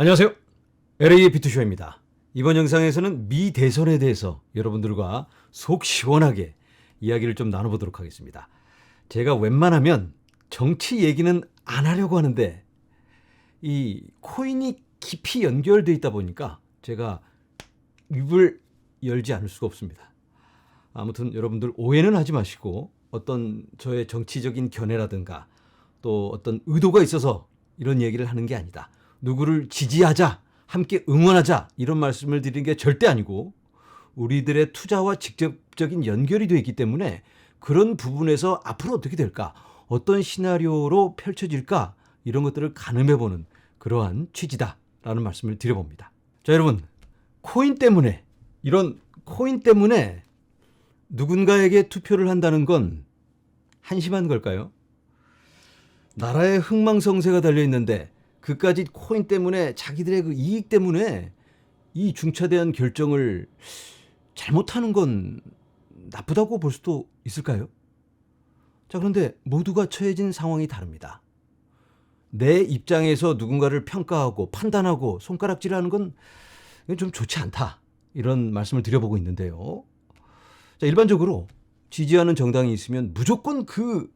안녕하세요. LA의 비투쇼입니다. 이번 영상에서는 미 대선에 대해서 여러분들과 속 시원하게 이야기를 좀 나눠보도록 하겠습니다. 제가 웬만하면 정치 얘기는 안 하려고 하는데 이 코인이 깊이 연결되어 있다 보니까 제가 입을 열지 않을 수가 없습니다. 아무튼 여러분들 오해는 하지 마시고 어떤 저의 정치적인 견해라든가 또 어떤 의도가 있어서 이런 얘기를 하는 게 아니다. 누구를 지지하자, 함께 응원하자 이런 말씀을 드리는 게 절대 아니고 우리들의 투자와 직접적인 연결이 되어 있기 때문에 그런 부분에서 앞으로 어떻게 될까, 어떤 시나리오로 펼쳐질까 이런 것들을 가늠해보는 그러한 취지다라는 말씀을 드려봅니다. 자, 여러분, 이런 코인 때문에 누군가에게 투표를 한다는 건 한심한 걸까요? 나라의 흥망성쇠가 달려있는데 그까지 코인 때문에 자기들의 그 이익 때문에 이 중차대한 결정을 잘못하는 건 나쁘다고 볼 수도 있을까요? 자, 그런데 모두가 처해진 상황이 다릅니다. 내 입장에서 누군가를 평가하고 판단하고 손가락질하는 건 좀 좋지 않다. 이런 말씀을 드려보고 있는데요. 자, 일반적으로 지지하는 정당이 있으면 무조건 그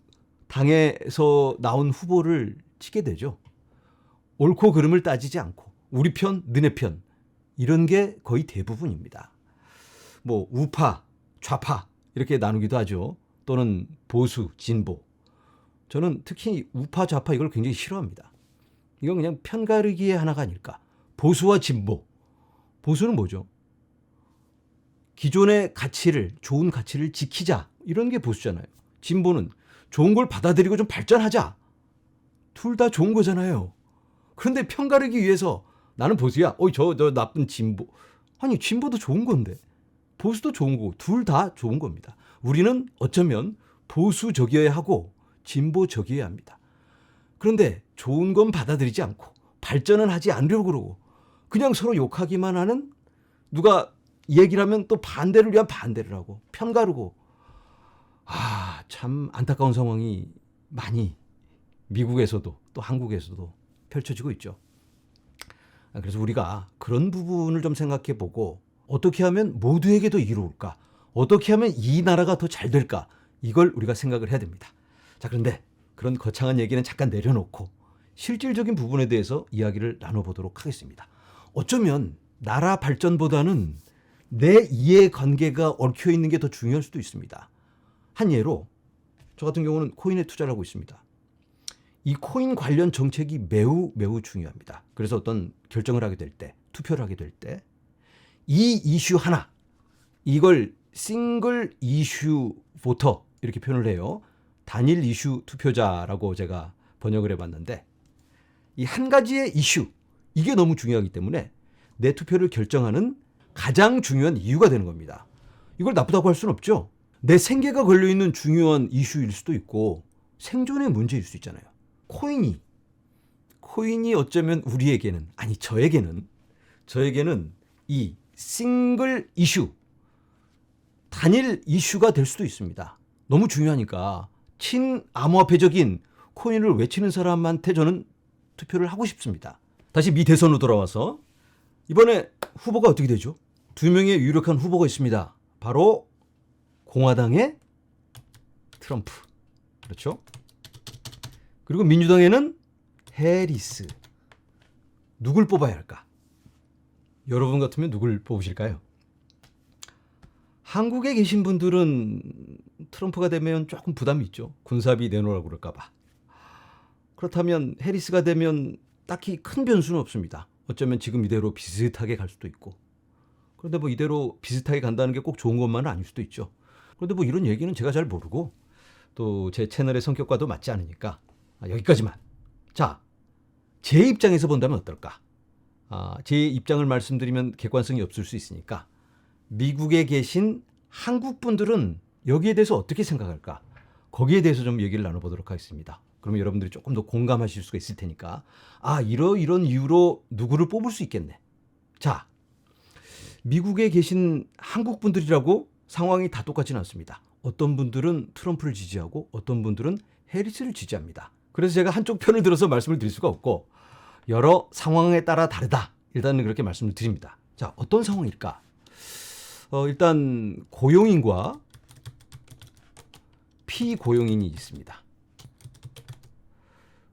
당에서 나온 후보를 치게 되죠. 옳고 그름을 따지지 않고 우리 편, 너네 편 이런 게 거의 대부분입니다. 뭐 우파, 좌파 이렇게 나누기도 하죠. 또는 보수, 진보. 저는 특히 우파, 좌파 이걸 굉장히 싫어합니다. 이건 그냥 편가르기의 하나가 아닐까. 보수와 진보. 보수는 뭐죠? 기존의 가치를, 좋은 가치를 지키자 이런 게 보수잖아요. 진보는 좋은 걸 받아들이고 좀 발전하자. 둘 다 좋은 거잖아요. 그런데 편가르기 위해서 나는 보수야. 저 나쁜 진보. 아니, 진보도 좋은 건데 보수도 좋은 거고 둘 다 좋은 겁니다. 우리는 어쩌면 보수적이어야 하고 진보적이어야 합니다. 그런데 좋은 건 받아들이지 않고 발전은 하지 않으려고 그러고 그냥 서로 욕하기만 하는, 누가 얘기를 하면 또 반대를 위한 반대를 하고 편가르고, 참 안타까운 상황이 많이 미국에서도 또 한국에서도 펼쳐지고 있죠. 그래서 우리가 그런 부분을 좀 생각해 보고 어떻게 하면 모두에게도 이로울까, 어떻게 하면 이 나라가 더 잘 될까, 이걸 우리가 생각을 해야 됩니다. 자, 그런데 그런 거창한 얘기는 잠깐 내려놓고 실질적인 부분에 대해서 이야기를 나눠보도록 하겠습니다. 어쩌면 나라 발전보다는 내 이해관계가 얽혀 있는 게 더 중요할 수도 있습니다. 한 예로 저 같은 경우는 코인에 투자를 하고 있습니다. 이 코인 관련 정책이 매우 중요합니다. 그래서 어떤 결정을 하게 될 때, 투표를 하게 될 때 이 이슈 하나, 이걸 싱글 이슈 보터 이렇게 표현을 해요. 단일 이슈 투표자라고 제가 번역을 해봤는데, 이 한 가지의 이슈, 이게 너무 중요하기 때문에 내 투표를 결정하는 가장 중요한 이유가 되는 겁니다. 이걸 나쁘다고 할 수는 없죠. 내 생계가 걸려있는 중요한 이슈일 수도 있고 생존의 문제일 수 있잖아요. 코인이 어쩌면 우리에게는, 아니 저에게는 이 싱글 이슈, 단일 이슈가 될 수도 있습니다. 너무 중요하니까 친암호화폐적인 코인을 외치는 사람한테 저는 투표를 하고 싶습니다. 다시 미 대선으로 돌아와서 이번에 후보가 어떻게 되죠? 두 명의 유력한 후보가 있습니다. 바로 공화당의 트럼프, 그렇죠? 그리고 민주당에는 해리스. 누굴 뽑아야 할까? 여러분 같으면 누굴 뽑으실까요? 한국에 계신 분들은 트럼프가 되면 조금 부담이 있죠. 군사비 내놓으라고 그럴까 봐. 그렇다면 해리스가 되면 딱히 큰 변수는 없습니다. 어쩌면 지금 이대로 비슷하게 갈 수도 있고. 그런데 뭐 이대로 비슷하게 간다는 게 꼭 좋은 것만은 아닐 수도 있죠. 그런데 뭐 이런 얘기는 제가 잘 모르고 또 제 채널의 성격과도 맞지 않으니까 여기까지만. 자, 제 입장에서 본다면 어떨까? 제 입장을 말씀드리면 객관성이 없을 수 있으니까 미국에 계신 한국 분들은 여기에 대해서 어떻게 생각할까? 거기에 대해서 좀 얘기를 나눠보도록 하겠습니다. 그러면 여러분들이 조금 더 공감하실 수가 있을 테니까, 이런 이유로 누구를 뽑을 수 있겠네. 자, 미국에 계신 한국 분들이라고 상황이 다 똑같지는 않습니다. 어떤 분들은 트럼프를 지지하고 어떤 분들은 해리스를 지지합니다. 그래서 제가 한쪽 편을 들어서 말씀을 드릴 수가 없고, 여러 상황에 따라 다르다. 일단은 그렇게 말씀을 드립니다. 자, 어떤 상황일까? 일단 고용인과 피고용인이 있습니다.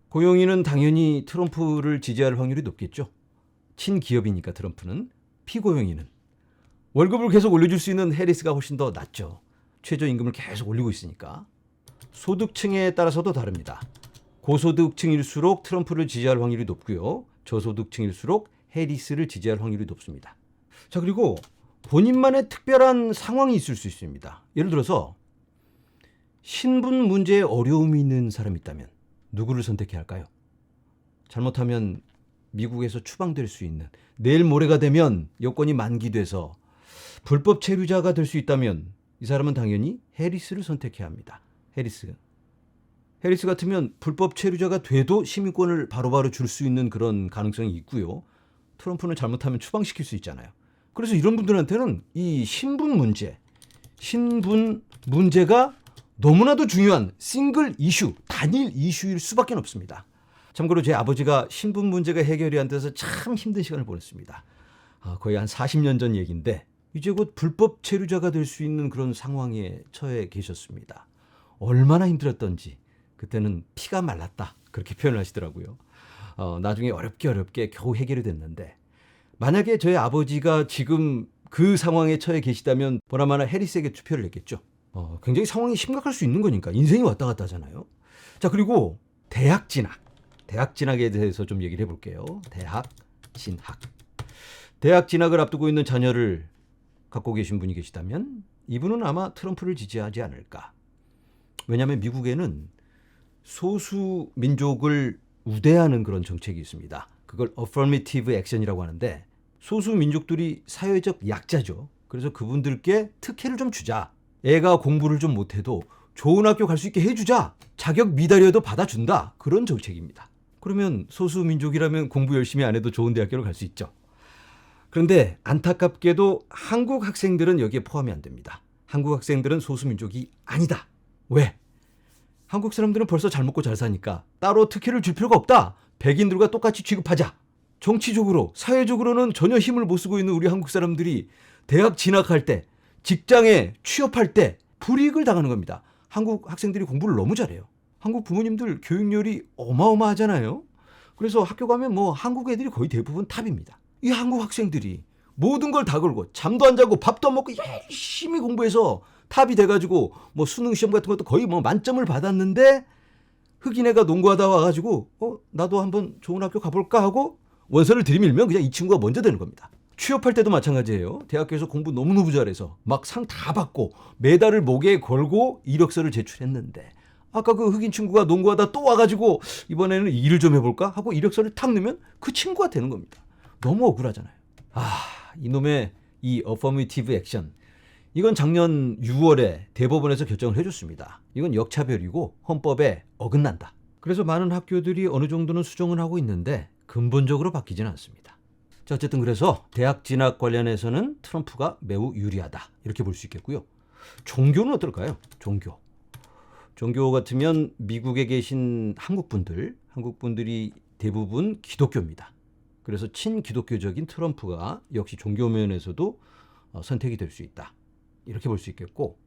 고용인은 당연히 트럼프를 지지할 확률이 높겠죠. 친기업이니까 트럼프는. 피고용인은 월급을 계속 올려줄 수 있는 해리스가 훨씬 더 낫죠. 최저임금을 계속 올리고 있으니까. 소득층에 따라서도 다릅니다. 고소득층일수록 트럼프를 지지할 확률이 높고요. 저소득층일수록 해리스를 지지할 확률이 높습니다. 자, 그리고 본인만의 특별한 상황이 있을 수 있습니다. 예를 들어서 신분 문제에 어려움이 있는 사람이 있다면 누구를 선택해야 할까요? 잘못하면 미국에서 추방될 수 있는, 내일 모레가 되면 여권이 만기돼서 불법 체류자가 될 수 있다면 이 사람은 당연히 해리스를 선택해야 합니다. 해리스 같으면 불법 체류자가 돼도 시민권을 바로바로 줄 수 있는 그런 가능성이 있고요. 트럼프는 잘못하면 추방시킬 수 있잖아요. 그래서 이런 분들한테는 이 신분 문제가 너무나도 중요한 싱글 이슈, 단일 이슈일 수밖에 없습니다. 참고로 제 아버지가 신분 문제가 해결이 안 돼서 참 힘든 시간을 보냈습니다. 거의 한 40년 전 얘기인데 이제 곧 불법 체류자가 될 수 있는 그런 상황에 처해 계셨습니다. 얼마나 힘들었던지 그때는 피가 말랐다 그렇게 표현을 하시더라고요. 나중에 어렵게 겨우 해결이 됐는데 만약에 저희 아버지가 지금 그 상황에 처해 계시다면 보나마나 해리스에게 투표를 했겠죠. 굉장히 상황이 심각할 수 있는 거니까. 인생이 왔다 갔다 하잖아요. 자, 그리고 대학 진학에 대해서 좀 얘기를 해볼게요. 대학 진학을 앞두고 있는 자녀를 갖고 계신 분이 계시다면 이분은 아마 트럼프를 지지하지 않을까. 왜냐하면 미국에는 소수 민족을 우대하는 그런 정책이 있습니다. 그걸 affirmative action이라고 하는데 소수 민족들이 사회적 약자죠. 그래서 그분들께 특혜를 좀 주자. 애가 공부를 좀 못해도 좋은 학교 갈 수 있게 해주자. 자격 미달이어도 받아준다. 그런 정책입니다. 그러면 소수 민족이라면 공부 열심히 안 해도 좋은 대학교를 갈 수 있죠. 그런데 안타깝게도 한국 학생들은 여기에 포함이 안 됩니다. 한국 학생들은 소수 민족이 아니다. 왜? 한국 사람들은 벌써 잘 먹고 잘 사니까 따로 특혜를 줄 필요가 없다. 백인들과 똑같이 취급하자. 정치적으로, 사회적으로는 전혀 힘을 못 쓰고 있는 우리 한국 사람들이 대학 진학할 때, 직장에 취업할 때 불이익을 당하는 겁니다. 한국 학생들이 공부를 너무 잘해요. 한국 부모님들 교육열이 어마어마하잖아요. 그래서 학교 가면 한국 애들이 거의 대부분 탑입니다. 이 한국 학생들이 모든 걸 다 걸고 잠도 안 자고 밥도 안 먹고 열심히 공부해서 탑이 돼가지고 수능 시험 같은 것도 거의 만점을 받았는데 흑인 애가 농구하다 와가지고 나도 한번 좋은 학교 가볼까 하고 원서를 들이밀면 그냥 이 친구가 먼저 되는 겁니다. 취업할 때도 마찬가지예요. 대학교에서 공부 너무너무 잘해서 막 상 다 받고 메달을 목에 걸고 이력서를 제출했는데 아까 그 흑인 친구가 농구하다 또 와가지고 이번에는 일을 좀 해볼까 하고 이력서를 탁 넣으면 그 친구가 되는 겁니다. 너무 억울하잖아요. 이놈의 이 affirmative action, 이건 작년 6월에 대법원에서 결정을 해줬습니다. 이건 역차별이고 헌법에 어긋난다. 그래서 많은 학교들이 어느 정도는 수정을 하고 있는데 근본적으로 바뀌지는 않습니다. 자, 어쨌든 그래서 대학 진학 관련해서는 트럼프가 매우 유리하다 이렇게 볼 수 있겠고요. 종교는 어떨까요? 종교 같으면 미국에 계신 한국분들이 대부분 기독교입니다. 그래서 친기독교적인 트럼프가 역시 종교 면에서도 선택이 될 수 있다. 이렇게 볼 수 있겠고,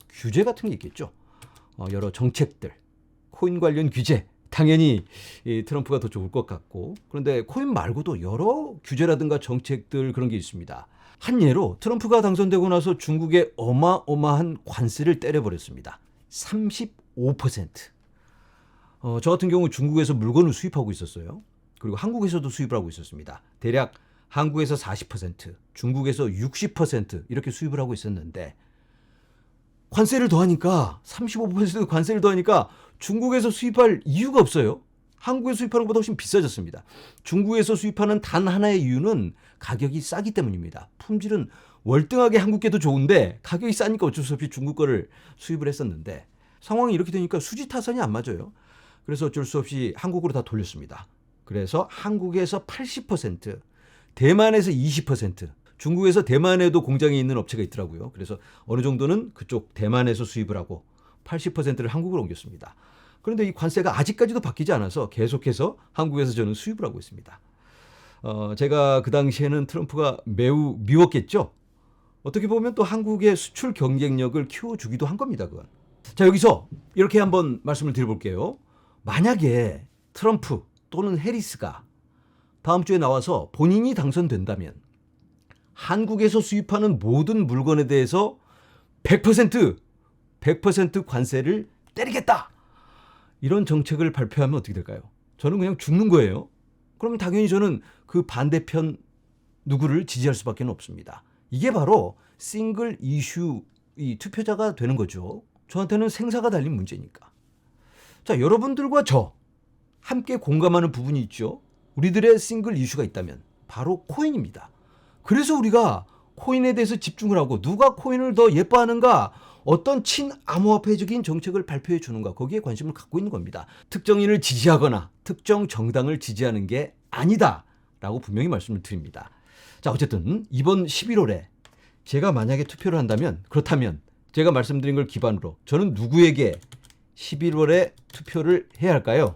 규제 같은 게 있겠죠. 여러 정책들, 코인 관련 규제, 당연히 이 트럼프가 더 좋을 것 같고, 그런데 코인 말고도 여러 규제라든가 정책들 그런 게 있습니다. 한 예로 트럼프가 당선되고 나서 중국에 어마어마한 관세를 때려버렸습니다. 35%. 저 같은 경우 중국에서 물건을 수입하고 있었어요. 그리고 한국에서도 수입을 하고 있었습니다. 대략 한국에서 40%, 중국에서 60% 이렇게 수입을 하고 있었는데 관세를 더하니까 35% 관세를 더하니까 중국에서 수입할 이유가 없어요. 한국에서 수입하는 것보다 훨씬 비싸졌습니다. 중국에서 수입하는 단 하나의 이유는 가격이 싸기 때문입니다. 품질은 월등하게 한국 게도 좋은데 가격이 싸니까 어쩔 수 없이 중국 거를 수입을 했었는데 상황이 이렇게 되니까 수지타산이 안 맞아요. 그래서 어쩔 수 없이 한국으로 다 돌렸습니다. 그래서 한국에서 80%, 대만에서 20%, 중국에서 대만에도 공장이 있는 업체가 있더라고요. 그래서 어느 정도는 그쪽 대만에서 수입을 하고 80%를 한국으로 옮겼습니다. 그런데 이 관세가 아직까지도 바뀌지 않아서 계속해서 한국에서 저는 수입을 하고 있습니다. 제가 그 당시에는 트럼프가 매우 미웠겠죠. 어떻게 보면 또 한국의 수출 경쟁력을 키워주기도 한 겁니다. 그건. 자, 여기서 이렇게 한번 말씀을 드려볼게요. 만약에 트럼프 또는 해리스가 다음 주에 나와서 본인이 당선된다면 한국에서 수입하는 모든 물건에 대해서 100% 관세를 때리겠다. 이런 정책을 발표하면 어떻게 될까요? 저는 그냥 죽는 거예요. 그러면 당연히 저는 그 반대편 누구를 지지할 수밖에 없습니다. 이게 바로 싱글 이슈 이 투표자가 되는 거죠. 저한테는 생사가 달린 문제니까. 자, 여러분들과 저 함께 공감하는 부분이 있죠. 우리들의 싱글 이슈가 있다면 바로 코인입니다. 그래서 우리가 코인에 대해서 집중을 하고 누가 코인을 더 예뻐하는가, 어떤 친암호화폐적인 정책을 발표해 주는가, 거기에 관심을 갖고 있는 겁니다. 특정인을 지지하거나 특정 정당을 지지하는 게 아니다라고 분명히 말씀을 드립니다. 자, 어쨌든 이번 11월에 제가 만약에 투표를 한다면, 그렇다면 제가 말씀드린 걸 기반으로 저는 누구에게 11월에 투표를 해야 할까요?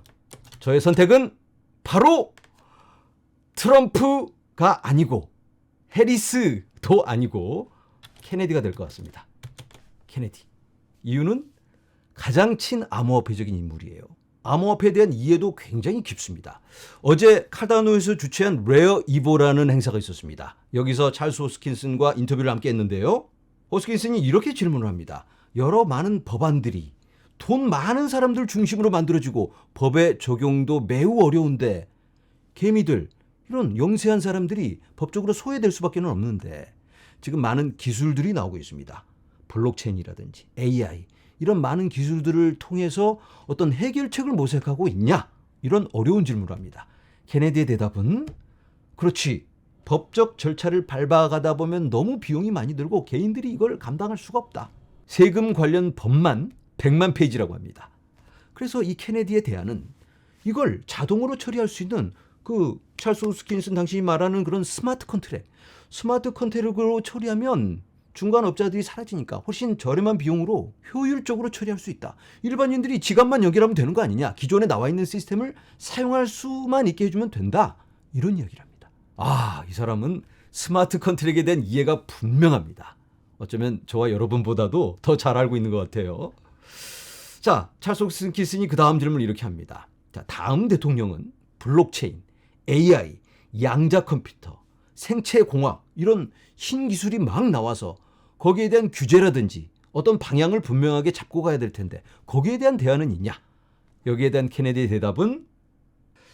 저의 선택은 바로 트럼프가 아니고 해리스도 아니고 케네디가 될 것 같습니다. 케네디. 이유는 가장 친암호화폐적인 인물이에요. 암호화폐에 대한 이해도 굉장히 깊습니다. 어제 카다노에서 주최한 레어 이보라는 행사가 있었습니다. 여기서 찰스 호스킨슨과 인터뷰를 함께 했는데요. 호스킨슨이 이렇게 질문을 합니다. 여러 많은 법안들이 돈 많은 사람들 중심으로 만들어지고 법의 적용도 매우 어려운데 개미들, 이런 영세한 사람들이 법적으로 소외될 수밖에 없는데 지금 많은 기술들이 나오고 있습니다. 블록체인이라든지 AI, 이런 많은 기술들을 통해서 어떤 해결책을 모색하고 있냐? 이런 어려운 질문을 합니다. 케네디의 대답은 그렇지. 법적 절차를 밟아가다 보면 너무 비용이 많이 들고 개인들이 이걸 감당할 수가 없다. 세금 관련 법만 100만 페이지라고 합니다. 그래서 이 케네디의 대안은 이걸 자동으로 처리할 수 있는 그 찰스 호스킨슨 당신이 말하는 그런 스마트 컨트랙으로 처리하면 중간업자들이 사라지니까 훨씬 저렴한 비용으로 효율적으로 처리할 수 있다. 일반인들이 지갑만 연결하면 되는 거 아니냐. 기존에 나와 있는 시스템을 사용할 수만 있게 해주면 된다. 이런 이야기를 합니다. 아, 이 사람은 스마트 컨트랙에 대한 이해가 분명합니다. 어쩌면 저와 여러분보다도 더 잘 알고 있는 것 같아요. 자, 찰스 호스킨슨이 그 다음 질문을 이렇게 합니다. 자, 다음 대통령은 블록체인, AI, 양자 컴퓨터, 생체공학, 이런 신기술이 막 나와서 거기에 대한 규제라든지 어떤 방향을 분명하게 잡고 가야 될 텐데 거기에 대한 대안은 있냐? 여기에 대한 케네디의 대답은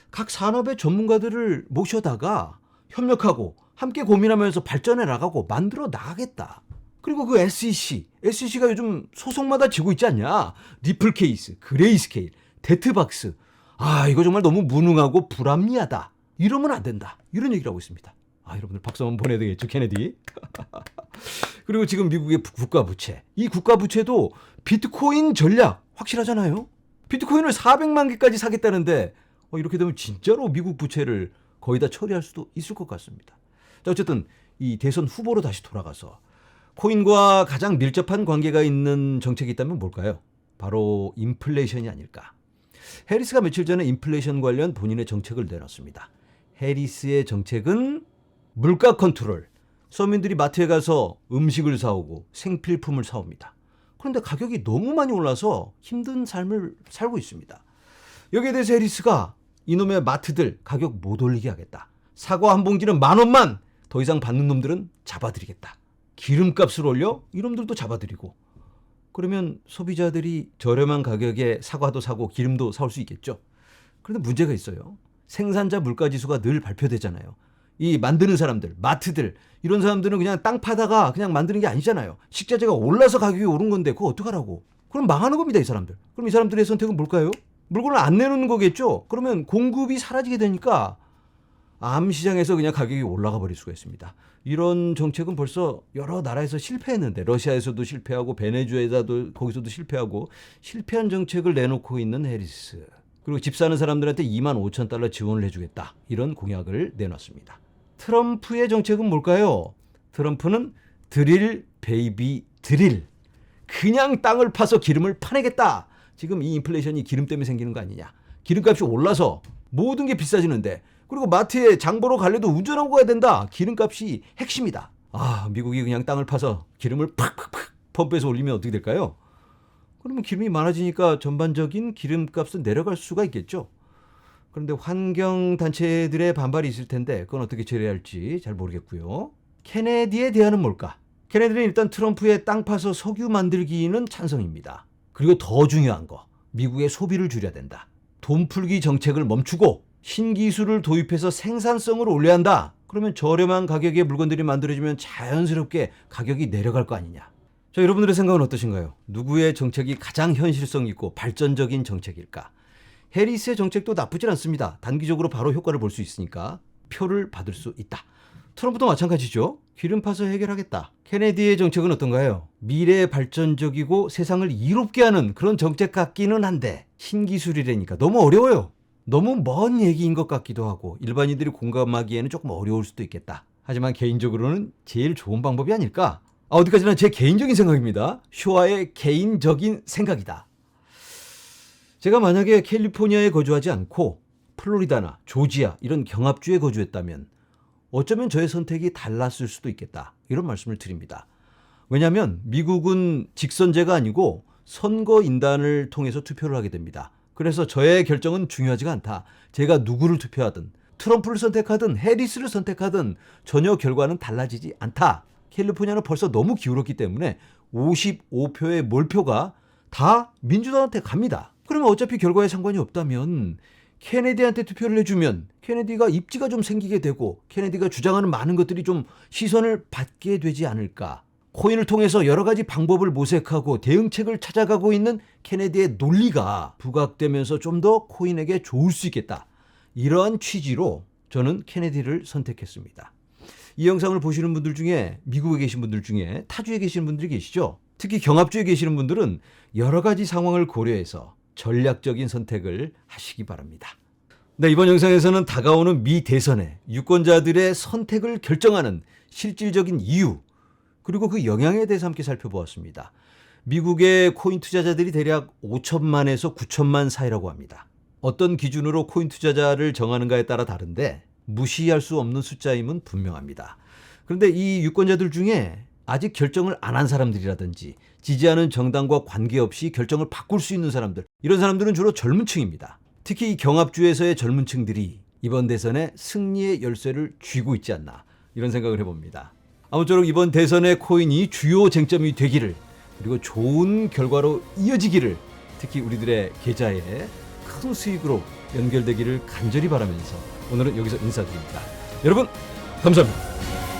각 산업의 전문가들을 모셔다가 협력하고 함께 고민하면서 발전해 나가고 만들어 나가겠다. 그리고 그 SEC가 요즘 소송마다 지고 있지 않냐? 리플 케이스, 그레이스케일, 데트박스. 아, 이거 정말 너무 무능하고 불합리하다. 이러면 안 된다. 이런 얘기를 하고 있습니다. 아, 여러분들 박수 한번 보내야 되겠죠, 케네디. 그리고 지금 미국의 국가부채. 이 국가부채도 비트코인 전략 확실하잖아요. 비트코인을 400만 개까지 사겠다는데 이렇게 되면 진짜로 미국 부채를 거의 다 처리할 수도 있을 것 같습니다. 자, 어쨌든 이 대선 후보로 다시 돌아가서 코인과 가장 밀접한 관계가 있는 정책이 있다면 뭘까요? 바로 인플레이션이 아닐까. 해리스가 며칠 전에 인플레이션 관련 본인의 정책을 내놨습니다. 해리스의 정책은 물가 컨트롤. 서민들이 마트에 가서 음식을 사오고 생필품을 사옵니다. 그런데 가격이 너무 많이 올라서 힘든 삶을 살고 있습니다. 여기에 대해서 해리스가 이놈의 마트들 가격 못 올리게 하겠다. 사과 한 봉지는 10,000원만, 더 이상 받는 놈들은 잡아드리겠다. 기름값을 올려 이놈들도 잡아드리고, 그러면 소비자들이 저렴한 가격에 사과도 사고 기름도 사올 수 있겠죠. 그런데 문제가 있어요. 생산자 물가지수가 늘 발표되잖아요. 이 만드는 사람들, 마트들, 이런 사람들은 그냥 땅 파다가 그냥 만드는 게 아니잖아요. 식자재가 올라서 가격이 오른 건데 그거 어떡하라고. 그럼 망하는 겁니다, 이 사람들. 그럼 이 사람들의 선택은 뭘까요? 물건을 안 내놓는 거겠죠. 그러면 공급이 사라지게 되니까 암시장에서 그냥 가격이 올라가 버릴 수가 있습니다. 이런 정책은 벌써 여러 나라에서 실패했는데, 러시아에서도 실패하고 베네수엘라도 거기서도 실패하고, 실패한 정책을 내놓고 있는 해리스. 그리고 집 사는 사람들한테 25,000달러 지원을 해주겠다. 이런 공약을 내놨습니다. 트럼프의 정책은 뭘까요? 트럼프는 드릴 베이비 드릴. 그냥 땅을 파서 기름을 파내겠다. 지금 이 인플레이션이 기름 때문에 생기는 거 아니냐. 기름값이 올라서 모든 게 비싸지는데, 그리고 마트에 장 보러 갈래도 운전하고 가야 된다. 기름값이 핵심이다. 미국이 그냥 땅을 파서 기름을 팍팍팍 펌프에서 올리면 어떻게 될까요? 그러면 기름이 많아지니까 전반적인 기름값은 내려갈 수가 있겠죠. 그런데 환경단체들의 반발이 있을 텐데 그건 어떻게 처리할지 잘 모르겠고요. 케네디에 대안은 뭘까? 케네디는 일단 트럼프의 땅 파서 석유 만들기는 찬성입니다. 그리고 더 중요한 거, 미국의 소비를 줄여야 된다. 돈 풀기 정책을 멈추고 신기술을 도입해서 생산성을 올려야 한다. 그러면 저렴한 가격의 물건들이 만들어지면 자연스럽게 가격이 내려갈 거 아니냐. 자, 여러분들의 생각은 어떠신가요? 누구의 정책이 가장 현실성 있고 발전적인 정책일까? 해리스의 정책도 나쁘진 않습니다. 단기적으로 바로 효과를 볼 수 있으니까 표를 받을 수 있다. 트럼프도 마찬가지죠. 기름 파서 해결하겠다. 케네디의 정책은 어떤가요? 미래 발전적이고 세상을 이롭게 하는 그런 정책 같기는 한데 신기술이라니까 너무 어려워요. 너무 먼 얘기인 것 같기도 하고 일반인들이 공감하기에는 조금 어려울 수도 있겠다. 하지만 개인적으로는 제일 좋은 방법이 아닐까? 어디까지나 제 개인적인 생각입니다. 쇼와의 개인적인 생각이다. 제가 만약에 캘리포니아에 거주하지 않고 플로리다나 조지아 이런 경합주에 거주했다면 어쩌면 저의 선택이 달랐을 수도 있겠다. 이런 말씀을 드립니다. 왜냐하면 미국은 직선제가 아니고 선거인단을 통해서 투표를 하게 됩니다. 그래서 저의 결정은 중요하지가 않다. 제가 누구를 투표하든 트럼프를 선택하든 해리스를 선택하든 전혀 결과는 달라지지 않다. 캘리포니아는 벌써 너무 기울었기 때문에 55표의 몰표가 다 민주당한테 갑니다. 그러면 어차피 결과에 상관이 없다면 케네디한테 투표를 해주면 케네디가 입지가 좀 생기게 되고 케네디가 주장하는 많은 것들이 좀 시선을 받게 되지 않을까. 코인을 통해서 여러 가지 방법을 모색하고 대응책을 찾아가고 있는 케네디의 논리가 부각되면서 좀 더 코인에게 좋을 수 있겠다. 이러한 취지로 저는 케네디를 선택했습니다. 이 영상을 보시는 분들 중에 미국에 계신 분들 중에 타주에 계시는 분들이 계시죠. 특히 경합주에 계시는 분들은 여러 가지 상황을 고려해서 전략적인 선택을 하시기 바랍니다. 네, 이번 영상에서는 다가오는 미 대선에 유권자들의 선택을 결정하는 실질적인 이유 그리고 그 영향에 대해서 함께 살펴보았습니다. 미국의 코인 투자자들이 대략 5천만에서 9천만 사이라고 합니다. 어떤 기준으로 코인 투자자를 정하는가에 따라 다른데 무시할 수 없는 숫자임은 분명합니다. 그런데 이 유권자들 중에 아직 결정을 안 한 사람들이라든지 지지하는 정당과 관계없이 결정을 바꿀 수 있는 사람들, 이런 사람들은 주로 젊은 층입니다. 특히 이 경합주에서의 젊은 층들이 이번 대선에 승리의 열쇠를 쥐고 있지 않나 이런 생각을 해봅니다. 아무쪼록 이번 대선의 코인이 주요 쟁점이 되기를 그리고 좋은 결과로 이어지기를 특히 우리들의 계좌에 큰 수익으로 연결되기를 간절히 바라면서 오늘은 여기서 인사드립니다. 여러분 감사합니다.